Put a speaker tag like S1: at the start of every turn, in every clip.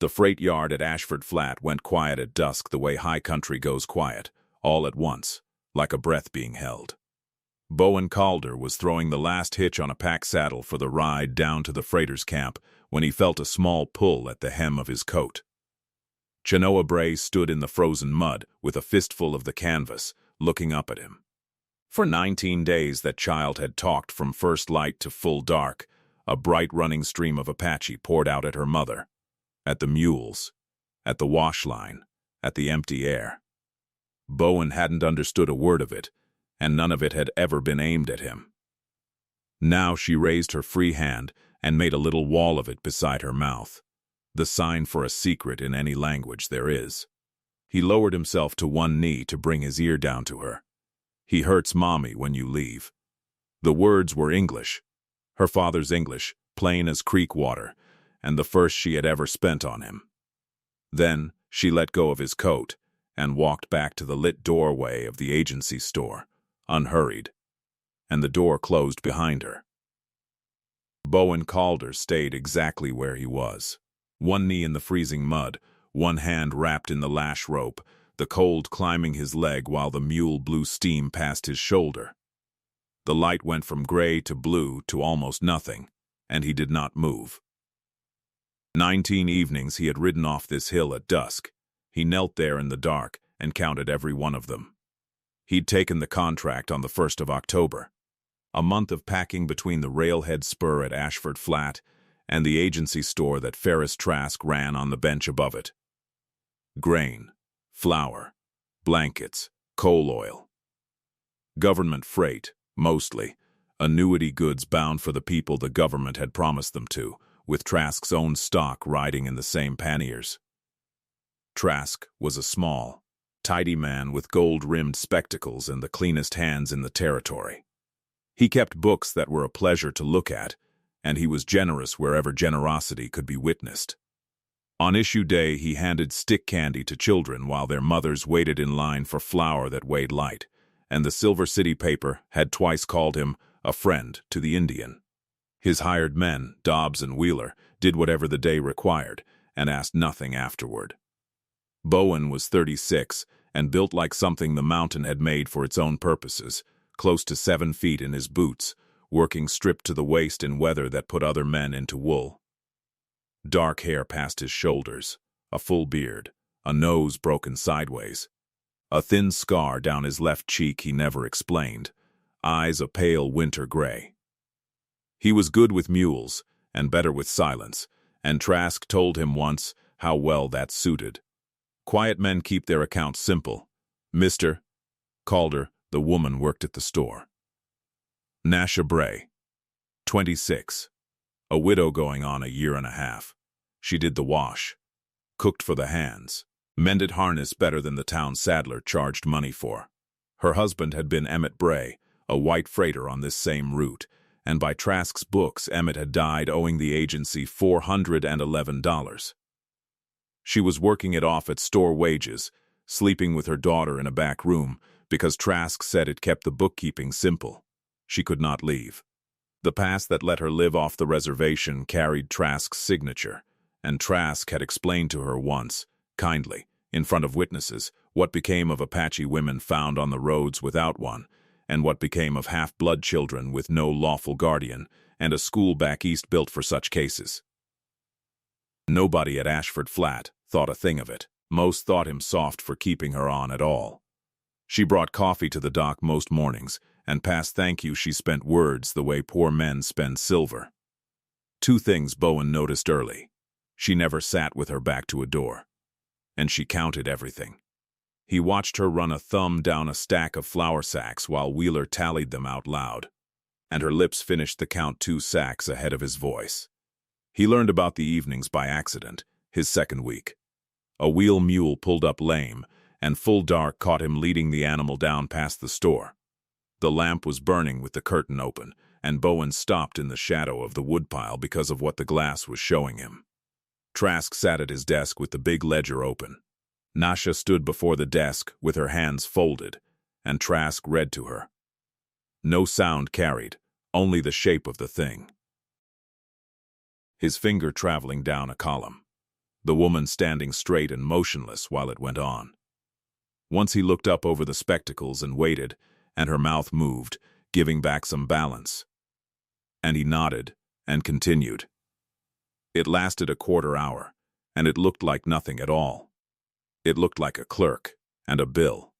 S1: The freight yard at Ashford Flat went quiet at dusk the way high country goes quiet, all at once, like a breath being held. Bowen Calder was throwing the last hitch on a pack saddle for the ride down to the freighter's camp when he felt a small pull at the hem of his coat. Chenoa Bray stood in the frozen mud with a fistful of the canvas, looking up at him. For 19 days that child had talked from first light to full dark, a bright running stream of Apache poured out at her mother, at the mules, at the wash line, at the empty air. Bowen hadn't understood a word of it, and none of it had ever been aimed at him. Now she raised her free hand and made a little wall of it beside her mouth, the sign for a secret in any language there is. He lowered himself to one knee to bring his ear down to her. "He hurts Mommy when you leave." The words were English, her father's English, plain as creek water, and the first she had ever spent on him. Then she let go of his coat and walked back to the lit doorway of the agency store, unhurried, and the door closed behind her. Bowen Calder stayed exactly where he was, one knee in the freezing mud, one hand wrapped in the lash rope, the cold climbing his leg while the mule blew steam past his shoulder. The light went from gray to blue to almost nothing, and he did not move. 19 evenings he had ridden off this hill at dusk. He knelt there in the dark and counted every one of them. He'd taken the contract on the 1st of October. A month of packing between the railhead spur at Ashford Flat and the agency store that Ferris Trask ran on the bench above it. Grain, flour, blankets, coal oil. Government freight, mostly. Annuity goods bound for the people the government had promised them to, with Trask's own stock riding in the same panniers. Trask was a small, tidy man with gold-rimmed spectacles and the cleanest hands in the territory. He kept books that were a pleasure to look at, and he was generous wherever generosity could be witnessed. On issue day, he handed stick candy to children while their mothers waited in line for flour that weighed light, and the Silver City paper had twice called him a friend to the Indian. His hired men, Dobbs and Wheeler, did whatever the day required and asked nothing afterward. Bowen was 36 and built like something the mountain had made for its own purposes, close to 7 feet in his boots, working stripped to the waist in weather that put other men into wool. Dark hair past his shoulders, a full beard, a nose broken sideways, a thin scar down his left cheek he never explained, eyes a pale winter gray. He was good with mules and better with silence, and Trask told him once how well that suited. Quiet men keep their accounts simple. Mr. Calder, the woman, worked at the store. Nasha Bray, 26, a widow going on a year and a half. She did the wash, cooked for the hands, mended harness better than the town saddler charged money for. Her husband had been Emmett Bray, a white freighter on this same route, and by Trask's books Emmett had died owing the agency $411. She was working it off at store wages, sleeping with her daughter in a back room, because Trask said it kept the bookkeeping simple. She could not leave. The pass that let her live off the reservation carried Trask's signature, and Trask had explained to her once, kindly, in front of witnesses, what became of Apache women found on the roads without one, and what became of half-blood children with no lawful guardian, and a school back east built for such cases. Nobody at Ashford Flat thought a thing of it. Most thought him soft for keeping her on at all. She brought coffee to the dock most mornings, and past thank you she spent words the way poor men spend silver. 2 things Bowen noticed early. She never sat with her back to a door, and she counted everything. He watched her run a thumb down a stack of flour sacks while Wheeler tallied them out loud, and her lips finished the count 2 sacks ahead of his voice. He learned about the evenings by accident, his second week. A wheel mule pulled up lame, and full dark caught him leading the animal down past the store. The lamp was burning with the curtain open, and Bowen stopped in the shadow of the woodpile because of what the glass was showing him. Trask sat at his desk with the big ledger open. Nasha stood before the desk with her hands folded, and Trask read to her. No sound carried, only the shape of the thing. His finger traveling down a column. the woman standing straight and motionless while it went on. Once he looked up over the spectacles and waited, and her mouth moved, giving back some balance. And he nodded and continued. It lasted a quarter hour, and it looked like nothing at all. It looked like a clerk and a bill.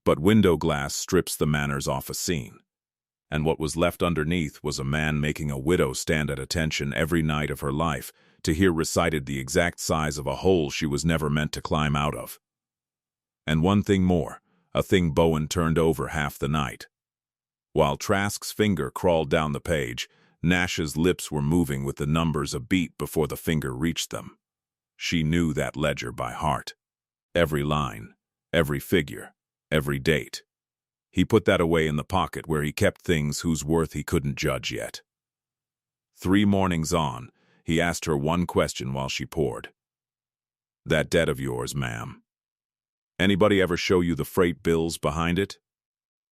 S1: But window glass strips the manners off a scene, and what was left underneath was a man making a widow stand at attention every night of her life to hear recited the exact size of a hole she was never meant to climb out of. And one thing more, a thing Bowen turned over half the night. While Trask's finger crawled down the page, Nash's lips were moving with the numbers a beat before the finger reached them. She knew that ledger by heart. Every line, every figure, every date. He put that away in the pocket where he kept things whose worth he couldn't judge yet. 3 mornings on, he asked her one question while she poured. "That debt of yours, ma'am. Anybody ever show you the freight bills behind it?"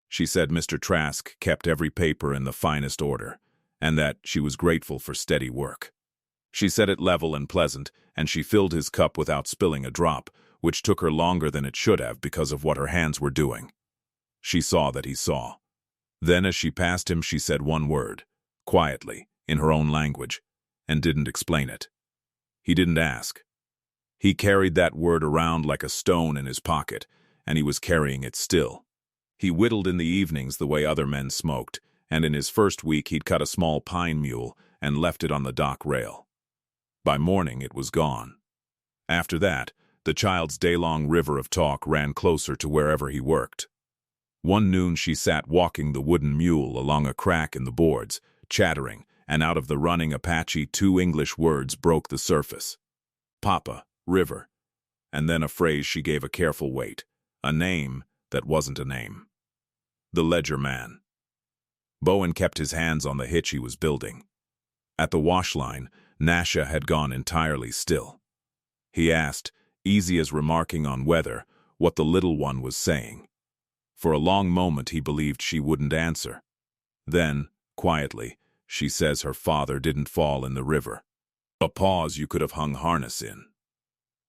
S1: She said Mr. Trask kept every paper in the finest order, and that she was grateful for steady work. She said it level and pleasant, and she filled his cup without spilling a drop, which took her longer than it should have because of what her hands were doing. She saw that he saw. Then as she passed him she said one word, quietly, in her own language, and didn't explain it. He didn't ask. He carried that word around like a stone in his pocket, and he was carrying it still. He whittled in the evenings the way other men smoked, and in his first week he'd cut a small pine mule and left it on the dock rail. By morning it was gone. After that, the child's day-long river of talk ran closer to wherever he worked. One noon she sat walking the wooden mule along a crack in the boards, chattering, and out of the running Apache 2 English words broke the surface. Papa, river, and then a phrase she gave a careful weight, a name that wasn't a name. The ledger man. Bowen kept his hands on the hitch he was building. At the wash line, Nasha had gone entirely still. He asked, easy as remarking on weather, what the little one was saying. For a long moment he believed she wouldn't answer. Then, quietly, she says her father didn't fall in the river. A pause you could have hung harness in.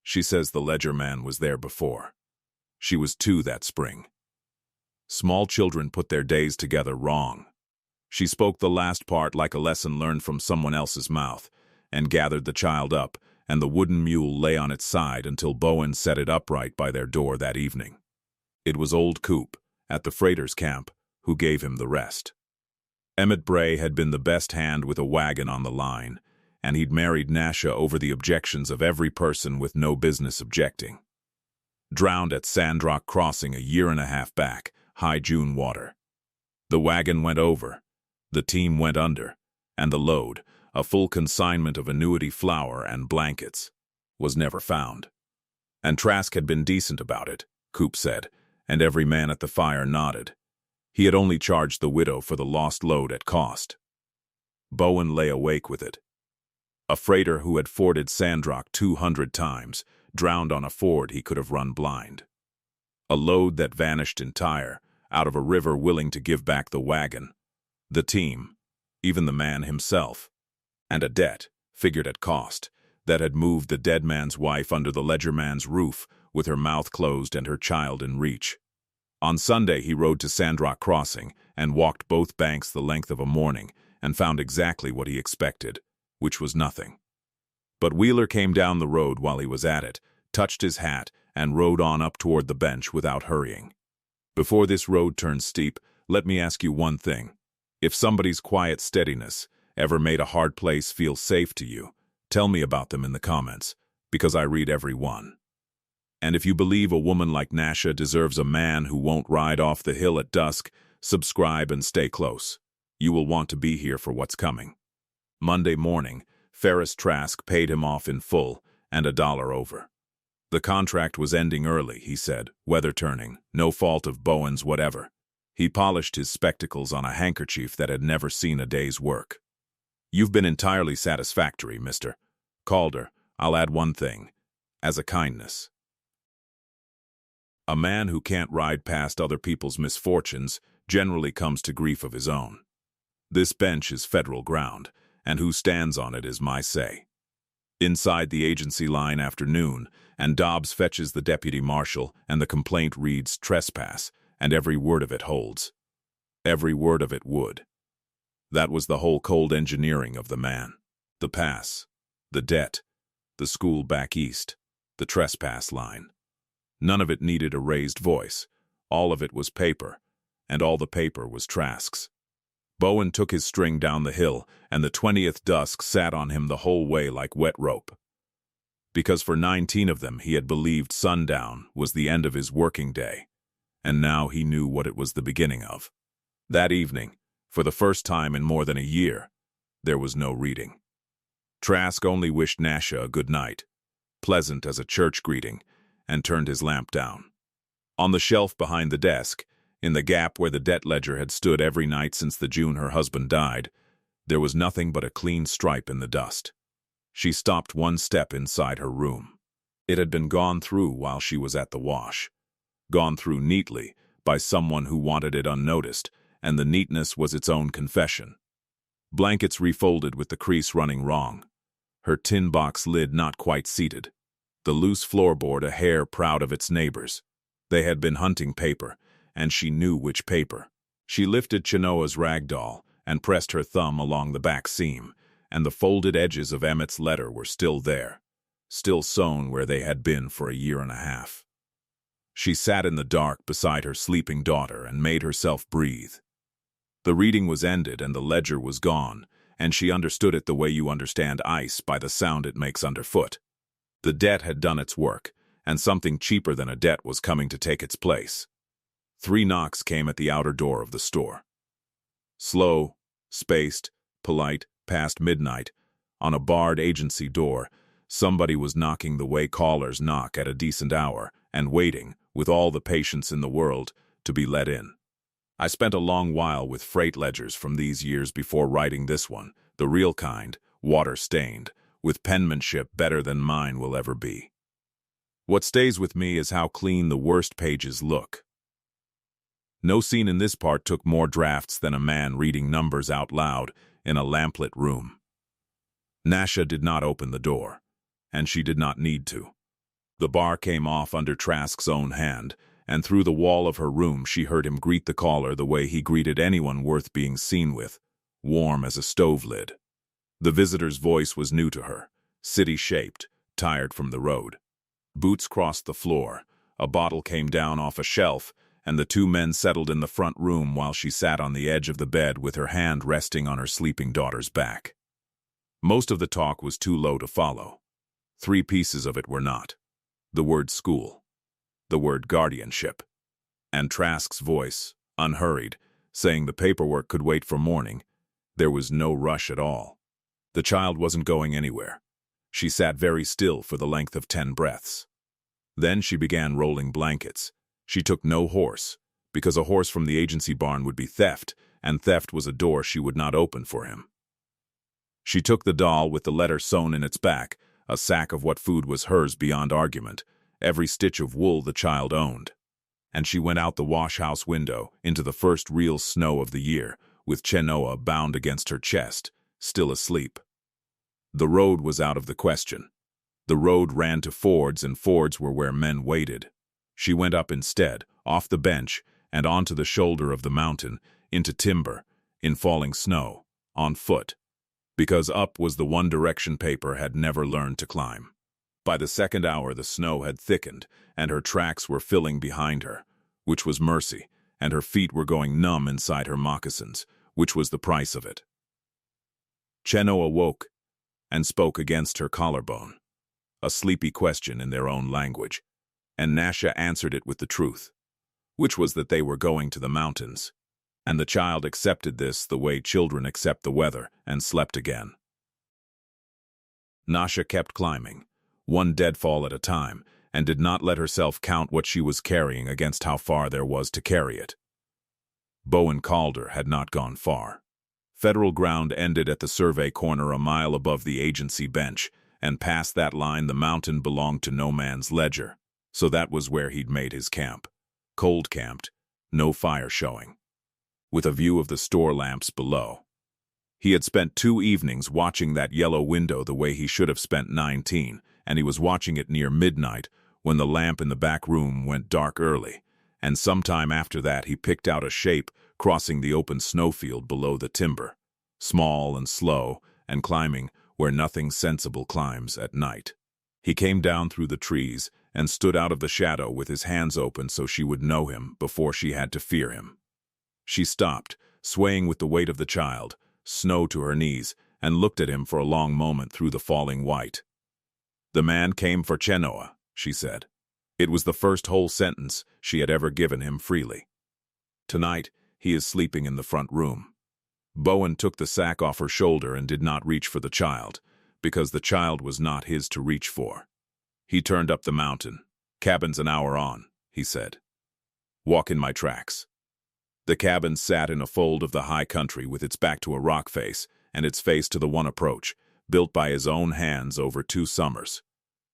S1: She says the ledger man was there before. She was 2 that spring. Small children put their days together wrong. She spoke the last part like a lesson learned from someone else's mouth, and gathered the child up, and the wooden mule lay on its side until Bowen set it upright by their door that evening. It was old Coop, at the freighter's camp, who gave him the rest. Emmett Bray had been the best hand with a wagon on the line, and he'd married Nasha over the objections of every person with no business objecting. Drowned at Sandrock Crossing a year and a half back, high June water. The wagon went over, the team went under, and the load, a full consignment of annuity flour and blankets, was never found. And Trask had been decent about it, Coop said, and every man at the fire nodded. He had only charged the widow for the lost load at cost. Bowen lay awake with it. A freighter who had forded Sandrock 200 times, drowned on a ford he could have run blind. A load that vanished entire, out of a river willing to give back the wagon, the team, even the man himself, and a debt, figured at cost, that had moved the dead man's wife under the ledger man's roof with her mouth closed and her child in reach. On Sunday he rode to Sandrock Crossing and walked both banks the length of a morning and found exactly what he expected, which was nothing. But Wheeler came down the road while he was at it, touched his hat, and rode on up toward the bench without hurrying. Before this road turns steep, let me ask you one thing. If somebody's quiet steadiness ever made a hard place feel safe to you, tell me about them in the comments, because I read every one. And if you believe a woman like Nasha deserves a man who won't ride off the hill at dusk, subscribe and stay close. You will want to be here for what's coming. Monday morning, Ferris Trask paid him off in full and $1 over. The contract was ending early, he said, weather turning, no fault of Bowen's whatever. He polished his spectacles on a handkerchief that had never seen a day's work. You've been entirely satisfactory, Mr. Calder. I'll add one thing, as a kindness. A man who can't ride past other people's misfortunes generally comes to grief of his own. This bench is federal ground, and who stands on it is my say. Inside the agency line after noon, and Dobbs fetches the deputy marshal, and the complaint reads trespass, and every word of it holds. Every word of it would. That was the whole cold engineering of the man. The pass, the debt, the school back east, the trespass line. None of it needed a raised voice. All of it was paper, and all the paper was Trask's. Bowen took his string down the hill, and the 20th dusk sat on him the whole way like wet rope. Because for 19 of them he had believed sundown was the end of his working day, and now he knew what it was the beginning of. That evening, for the first time in more than a year, there was no reading. Trask only wished Nasha a good night, pleasant as a church greeting, and turned his lamp down. On the shelf behind the desk, in the gap where the debt ledger had stood every night since the June her husband died, there was nothing but a clean stripe in the dust. She stopped one step inside her room. It had been gone through while she was at the wash. Gone through neatly, by someone who wanted it unnoticed, and the neatness was its own confession. Blankets refolded with the crease running wrong. Her tin box lid not quite seated. The loose floorboard a hair proud of its neighbors. They had been hunting paper, and she knew which paper. She lifted Chenoa's rag doll and pressed her thumb along the back seam, and the folded edges of Emmett's letter were still there, still sewn where they had been for a year and a half. She sat in the dark beside her sleeping daughter and made herself breathe. The reading was ended and the ledger was gone, and she understood it the way you understand ice by the sound it makes underfoot. The debt had done its work, and something cheaper than a debt was coming to take its place. 3 knocks came at the outer door of the store. Slow, spaced, polite, past midnight, on a barred agency door, somebody was knocking the way callers knock at a decent hour, and waiting, with all the patience in the world, to be let in. I spent a long while with freight ledgers from these years before writing this one, the real kind, water-stained, with penmanship better than mine will ever be. What stays with me is how clean the worst pages look. No scene in this part took more drafts than a man reading numbers out loud in a lamplit room. Nasha did not open the door, and she did not need to. The bar came off under Trask's own hand, and through the wall of her room she heard him greet the caller the way he greeted anyone worth being seen with, warm as a stove lid. The visitor's voice was new to her, city-shaped, tired from the road. Boots crossed the floor, a bottle came down off a shelf, and the 2 men settled in the front room while she sat on the edge of the bed with her hand resting on her sleeping daughter's back. Most of the talk was too low to follow. 3 pieces of it were not. The word school, the word guardianship, and Trask's voice, unhurried, saying the paperwork could wait for morning. There was no rush at all. The child wasn't going anywhere. She sat very still for the length of 10 breaths. Then she began rolling blankets. She took no horse, because a horse from the agency barn would be theft, and theft was a door she would not open for him. She took the doll with the letter sewn in its back, a sack of what food was hers beyond argument, every stitch of wool the child owned. And she went out the wash-house window into the first real snow of the year, with Chenoa bound against her chest, still asleep. The road was out of the question. The road ran to fords, and fords were where men waited. She went up instead, off the bench, and onto the shoulder of the mountain, into timber, in falling snow, on foot, because up was the one direction paper had never learned to climb. By the second hour the snow had thickened, and her tracks were filling behind her, which was mercy, and her feet were going numb inside her moccasins, which was the price of it. Chenoa woke, and spoke against her collarbone, a sleepy question in their own language, and Nasha answered it with the truth, which was that they were going to the mountains, and the child accepted this the way children accept the weather, and slept again. Nasha kept climbing, one deadfall at a time, and did not let herself count what she was carrying against how far there was to carry it. Bowen Calder had not gone far. Federal ground ended at the survey corner a mile above the agency bench, and past that line the mountain belonged to no man's ledger, so that was where he'd made his camp. Cold camped, no fire showing, with a view of the store lamps below. He had spent 2 evenings watching that yellow window the way he should have spent 19, and he was watching it near midnight when the lamp in the back room went dark early, and sometime after that he picked out a shape crossing the open snowfield below the timber, small and slow and climbing where nothing sensible climbs at night. He came down through the trees and stood out of the shadow with his hands open so she would know him before she had to fear him. She stopped, swaying with the weight of the child, snow to her knees, and looked at him for a long moment through the falling white. "The man came for Chenoa," she said. It was the first whole sentence she had ever given him freely. "Tonight, he is sleeping in the front room." Bowen took the sack off her shoulder and did not reach for the child, because the child was not his to reach for. He turned up the mountain. "Cabin's an hour on," he said. "Walk in my tracks." The cabin sat in a fold of the high country with its back to a rock face and its face to the one approach, built by his own hands over 2 summers.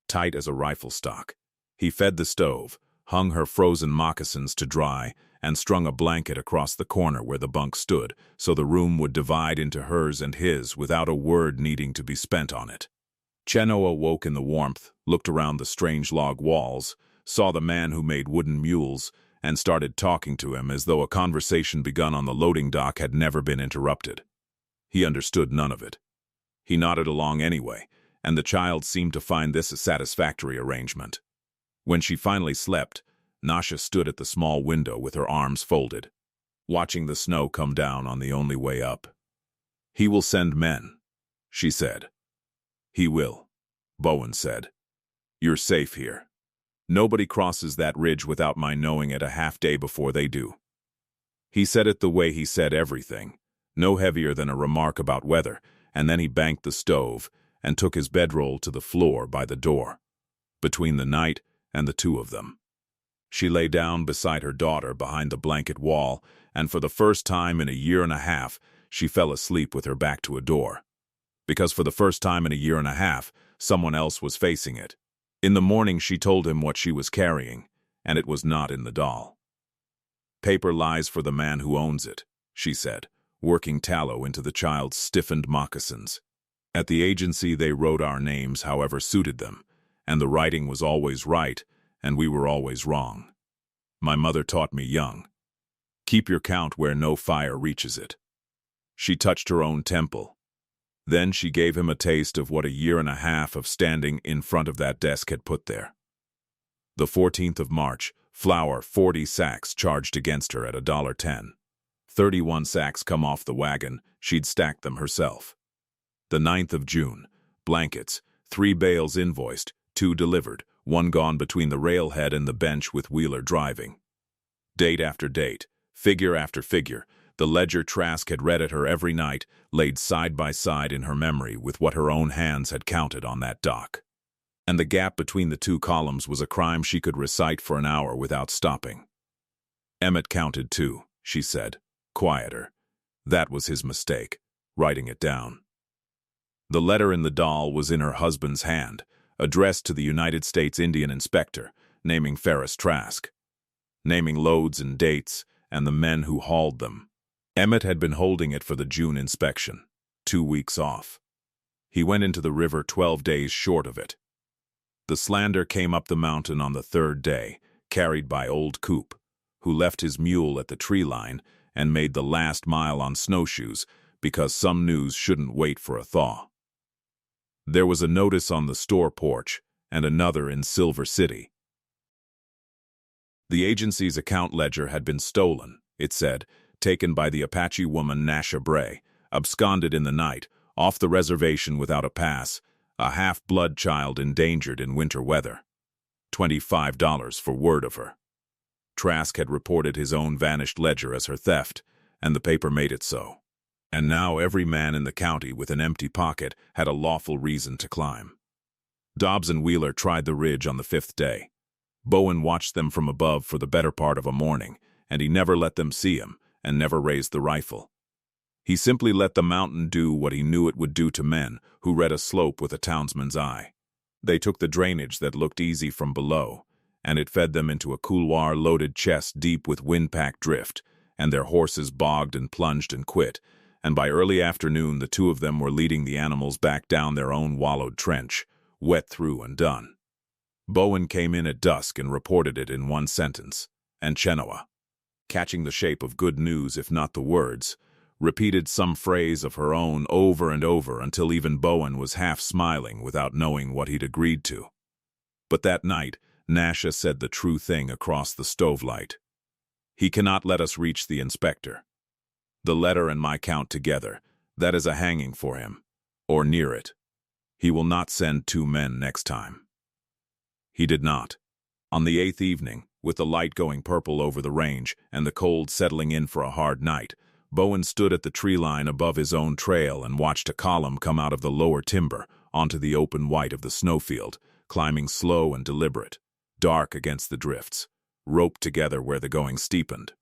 S1: Tight as a rifle stock. He fed the stove, hung her frozen moccasins to dry, and strung a blanket across the corner where the bunk stood, so the room would divide into hers and his without a word needing to be spent on it. Chenoa woke in the warmth, looked around the strange log walls, saw the man who made wooden mules, and started talking to him as though a conversation begun on the loading dock had never been interrupted. He understood none of it. He nodded along anyway, and the child seemed to find this a satisfactory arrangement. When she finally slept, Nasha stood at the small window with her arms folded, watching the snow come down on the only way up. "He will send men," she said. "He will," Bowen said. "You're safe here. Nobody crosses that ridge without my knowing it a half-day before they do." He said it the way he said everything, no heavier than a remark about weather, and then he banked the stove and took his bedroll to the floor by the door, between the night and the two of them. She lay down beside her daughter behind the blanket wall, and for the first time in a year and a half, she fell asleep with her back to a door. Because for the first time in a year and a half, someone else was facing it. In the morning she told him what she was carrying, and it was not in the doll. "Paper lies for the man who owns it," she said, working tallow into the child's stiffened moccasins. "At the agency they wrote our names however suited them, and the writing was always right, and we were always wrong. My mother taught me young. Keep your count where no fire reaches it." She touched her own temple. Then she gave him a taste of what a year and a half of standing in front of that desk had put there. The 14th of March, flour 40 sacks charged against her at $1.10. 31 sacks come off the wagon, she'd stacked them herself. The 9th of June, blankets, 3 bales invoiced, 2 delivered, 1 gone between the railhead and the bench with Wheeler driving. Date after date, figure after figure, the ledger Trask had read at her every night, laid side by side in her memory with what her own hands had counted on that dock. And the gap between the 2 columns was a crime she could recite for an hour without stopping. "Emmett counted too," she said, quieter. That was his mistake, writing it down. The letter in the doll was in her husband's hand, addressed to the United States Indian Inspector, naming Ferris Trask, naming loads and dates, and the men who hauled them. Emmett had been holding it for the June inspection, 2 weeks off. He went into the river 12 days short of it. The slander came up the mountain on the 3rd day, carried by old Coop, who left his mule at the tree line and made the last mile on snowshoes because some news shouldn't wait for a thaw. There was a notice on the store porch and another in Silver City. The agency's account ledger had been stolen, it said, taken by the Apache woman Nasha Bray, absconded in the night, off the reservation without a pass, a half-blood child endangered in winter weather. $25 for word of her. Trask had reported his own vanished ledger as her theft, and the paper made it so. And now every man in the county with an empty pocket had a lawful reason to climb. Dobbs and Wheeler tried the ridge on the 5th day. Bowen watched them from above for the better part of a morning, and he never let them see him, and never raised the rifle. He simply let the mountain do what he knew it would do to men who read a slope with a townsman's eye. They took the drainage that looked easy from below, and it fed them into a couloir loaded chest deep with wind-packed drift, and their horses bogged and plunged and quit, and by early afternoon the two of them were leading the animals back down their own wallowed trench, wet through and done. Bowen came in at dusk and reported it in one sentence, and Chenoa, catching the shape of good news if not the words, repeated some phrase of her own over and over until even Bowen was half smiling without knowing what he'd agreed to. But that night, Nasha said the true thing across the stovelight. "He cannot let us reach the inspector. The letter and my count together, that is a hanging for him, or near it. He will not send 2 men next time." He did not. On the 8th evening, with the light going purple over the range and the cold settling in for a hard night, Bowen stood at the tree line above his own trail and watched a column come out of the lower timber onto the open white of the snowfield, climbing slow and deliberate, dark against the drifts, roped together where the going steepened.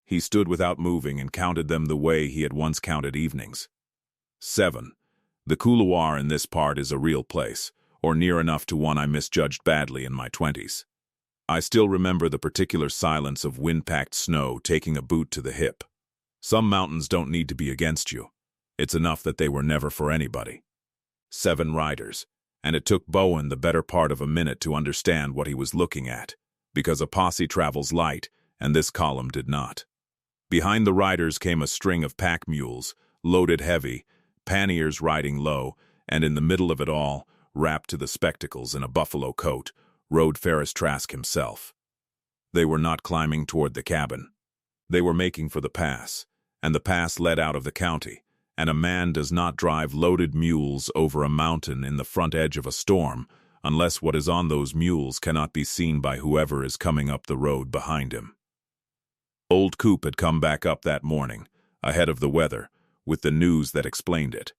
S1: He stood without moving and counted them the way he had once counted evenings. 7. The couloir in this part is a real place, or near enough to one I misjudged badly in my 20s. I still remember the particular silence of wind-packed snow taking a boot to the hip. Some mountains don't need to be against you. It's enough that they were never for anybody. 7 riders, and it took Bowen the better part of a minute to understand what he was looking at, because a posse travels light, and this column did not. Behind the riders came a string of pack mules, loaded heavy, panniers riding low, and in the middle of it all, wrapped to the spectacles in a buffalo coat, rode Ferris Trask himself. They were not climbing toward the cabin. They were making for the pass, and the pass led out of the county, and a man does not drive loaded mules over a mountain in the front edge of a storm unless what is on those mules cannot be seen by whoever is coming up the road behind him. Old Coop had come back up that morning, ahead of the weather, with the news that explained it.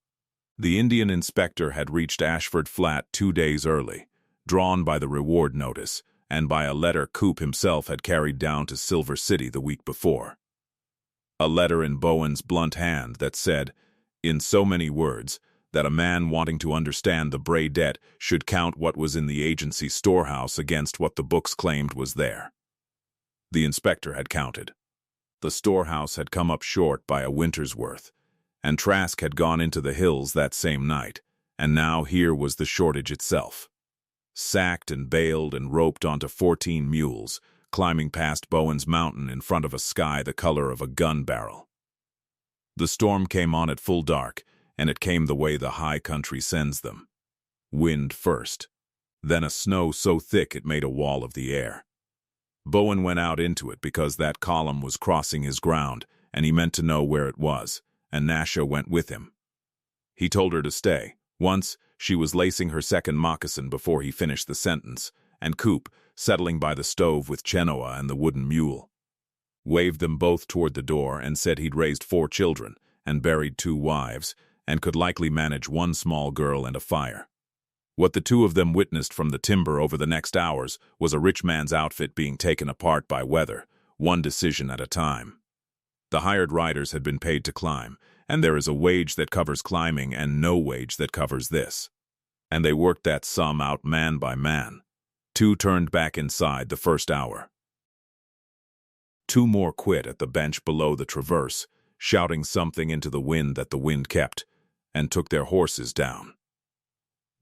S1: The Indian inspector had reached Ashford Flat 2 days early, drawn by the reward notice, and by a letter Coop himself had carried down to Silver City the week before. A letter in Bowen's blunt hand that said, in so many words, that a man wanting to understand the Bray debt should count what was in the agency storehouse against what the books claimed was there. The inspector had counted. The storehouse had come up short by a winter's worth, and Trask had gone into the hills that same night, and now here was the shortage itself. Sacked and baled and roped onto 14 mules, climbing past Bowen's mountain in front of a sky the color of a gun barrel. The storm came on at full dark, and it came the way the high country sends them. Wind first, then a snow so thick it made a wall of the air. Bowen went out into it because that column was crossing his ground, and he meant to know where it was, and Nasha went with him. He told her to stay. Once, she was lacing her second moccasin before he finished the sentence, and Coop, settling by the stove with Chenoa and the wooden mule, waved them both toward the door and said he'd raised 4 children and buried 2 wives and could likely manage 1 small girl and a fire. What the 2 of them witnessed from the timber over the next hours was a rich man's outfit being taken apart by weather, one decision at a time. The hired riders had been paid to climb, and there is a wage that covers climbing and no wage that covers this. And they worked that sum out man by man. 2 turned back inside the first hour. 2 more quit at the bench below the traverse, shouting something into the wind that the wind kept, and took their horses down.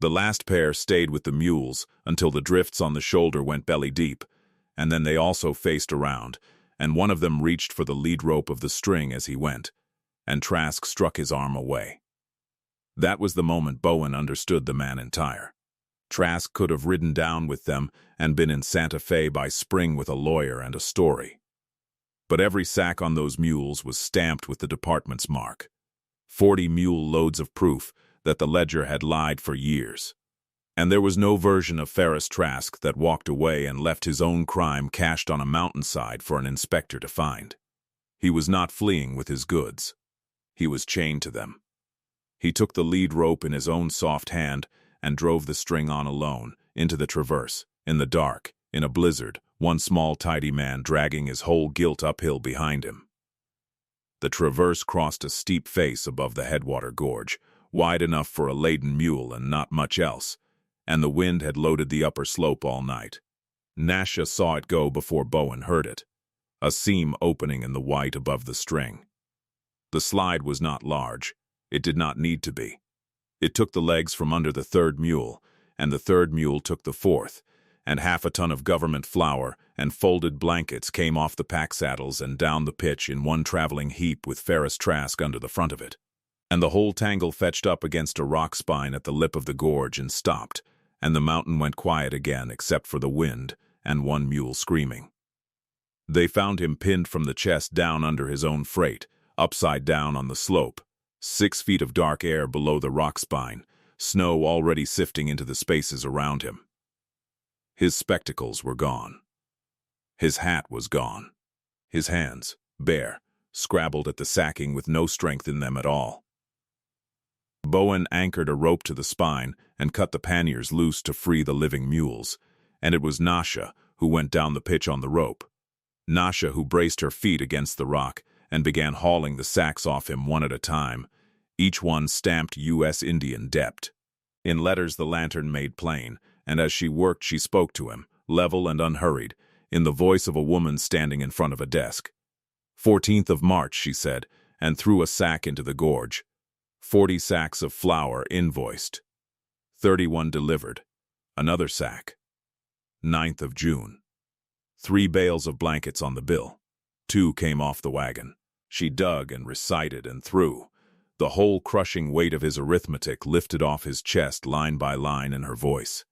S1: The last pair stayed with the mules until the drifts on the shoulder went belly deep, and then they also faced around, and one of them reached for the lead rope of the string as he went, and Trask struck his arm away. That was the moment Bowen understood the man entire. Trask could have ridden down with them and been in Santa Fe by spring with a lawyer and a story. But every sack on those mules was stamped with the department's mark. 40 mule loads of proof that the ledger had lied for years. And there was no version of Ferris Trask that walked away and left his own crime cached on a mountainside for an inspector to find. He was not fleeing with his goods. He was chained to them. He took the lead rope in his own soft hand and drove the string on alone, into the traverse, in the dark, in a blizzard, one small tidy man dragging his whole guilt uphill behind him. The traverse crossed a steep face above the headwater gorge, wide enough for a laden mule and not much else, and the wind had loaded the upper slope all night. Nasha saw it go before Bowen heard it, a seam opening in the white above the string. The slide was not large. It did not need to be. It took the legs from under the third mule, and the third mule took the fourth, and half a ton of government flour and folded blankets came off the pack saddles and down the pitch in one traveling heap with Ferris Trask under the front of it. And the whole tangle fetched up against a rock spine at the lip of the gorge and stopped, and the mountain went quiet again except for the wind and one mule screaming. They found him pinned from the chest down under his own freight, upside down on the slope, 6 feet of dark air below the rock spine, snow already sifting into the spaces around him. His spectacles were gone. His hat was gone. His hands, bare, scrabbled at the sacking with no strength in them at all. Bowen anchored a rope to the spine and cut the panniers loose to free the living mules, and it was Nasha who went down the pitch on the rope. Nasha who braced her feet against the rock and began hauling the sacks off him one at a time, each one stamped U.S. Indian Dept. In letters the lantern made plain, and as she worked she spoke to him, level and unhurried, in the voice of a woman standing in front of a desk. 14th of March, she said, and threw a sack into the gorge. 40 sacks of flour invoiced. 31 delivered. Another sack. 9th of June. 3 bales of blankets on the bill. 2 came off the wagon. She dug and recited and threw. The whole crushing weight of his arithmetic lifted off his chest line by line in her voice.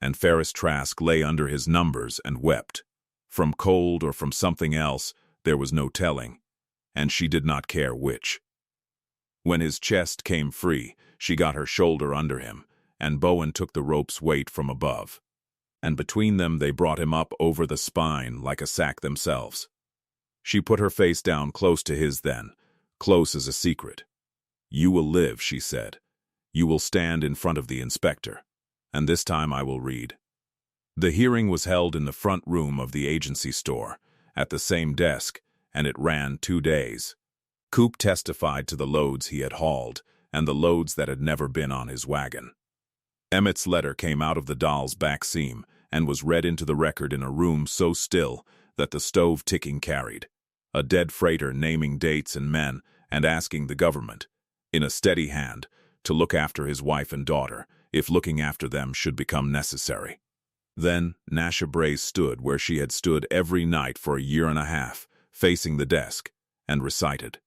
S1: And Ferris Trask lay under his numbers and wept. From cold or from something else, there was no telling, and she did not care which. When his chest came free, she got her shoulder under him, and Bowen took the rope's weight from above. And between them they brought him up over the spine like a sack themselves. She put her face down close to his then, close as a secret. "You will live," she said. "You will stand in front of the inspector, and this time I will read." The hearing was held in the front room of the agency store, at the same desk, and it ran 2 days. Coop testified to the loads he had hauled, and the loads that had never been on his wagon. Emmett's letter came out of the doll's back seam, and was read into the record in a room so still that the stove ticking carried. A dead freighter naming dates and men, and asking the government, in a steady hand, to look after his wife and daughter, if looking after them should become necessary. Then Nasha Brace stood where she had stood every night for a year and a half, facing the desk, and recited.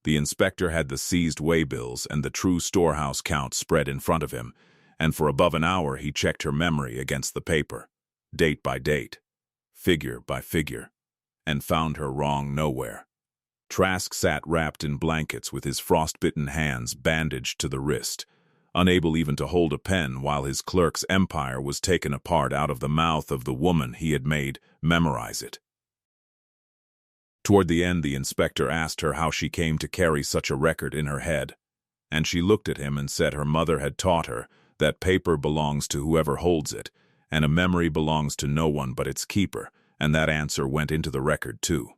S1: The inspector had the seized waybills and the true storehouse count spread in front of him, and for above an hour he checked her memory against the paper, date by date, figure by figure, and found her wrong nowhere. Trask sat wrapped in blankets with his frostbitten hands bandaged to the wrist, unable even to hold a pen while his clerk's empire was taken apart out of the mouth of the woman he had made memorize it. Toward the end, the inspector asked her how she came to carry such a record in her head, and she looked at him and said her mother had taught her that paper belongs to whoever holds it, and a memory belongs to no one but its keeper, and that answer went into the record too.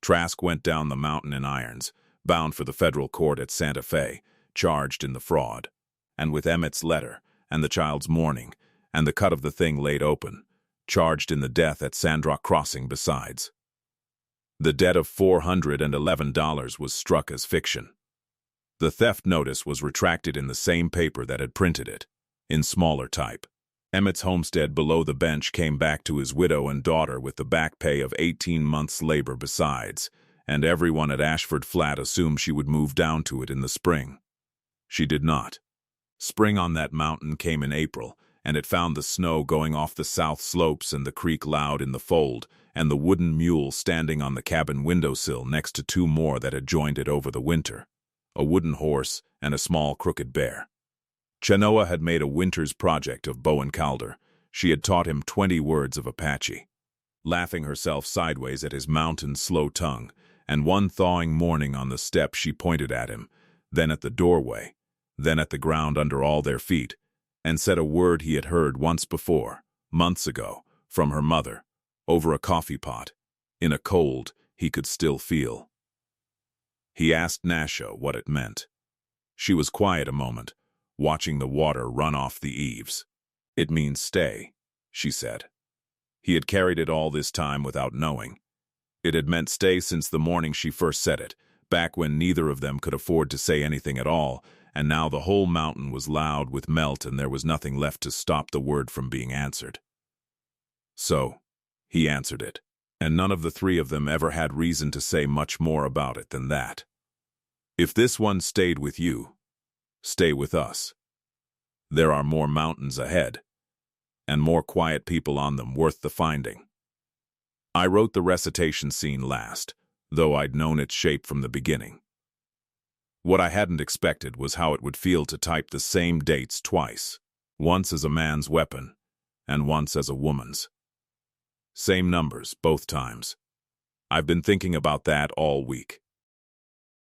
S1: Trask went down the mountain in irons, bound for the federal court at Santa Fe, charged in the fraud, and with Emmett's letter, and the child's mourning, and the cut of the thing laid open, charged in the death at Sandrock Crossing besides. The debt of $411 was struck as fiction. The theft notice was retracted in the same paper that had printed it, in smaller type. Emmett's homestead below the bench came back to his widow and daughter with the back pay of 18 months' labor besides, and everyone at Ashford Flat assumed she would move down to it in the spring. She did not. Spring on that mountain came in April, and it found the snow going off the south slopes and the creek loud in the fold, and the wooden mule standing on the cabin windowsill next to 2 more that had joined it over the winter, a wooden horse and a small crooked bear. Chenoa had made a winter's project of Bowen Calder. She had taught him 20 words of Apache, laughing herself sideways at his mountain slow tongue, and one thawing morning on the step she pointed at him, then at the doorway, then at the ground under all their feet, and said a word he had heard once before, months ago, from her mother, over a coffee pot, in a cold he could still feel. He asked Nasha what it meant. She was quiet a moment, watching the water run off the eaves. "It means stay," she said. He had carried it all this time without knowing. It had meant stay since the morning she first said it, back when neither of them could afford to say anything at all, and now the whole mountain was loud with melt and there was nothing left to stop the word from being answered. So, he answered it, and none of the three of them ever had reason to say much more about it than that. If this one stayed with you, stay with us. There are more mountains ahead, and more quiet people on them worth the finding. I wrote the recitation scene last, though I'd known its shape from the beginning. What I hadn't expected was how it would feel to type the same dates twice, once as a man's weapon, and once as a woman's. Same numbers, both times. I've been thinking about that all week.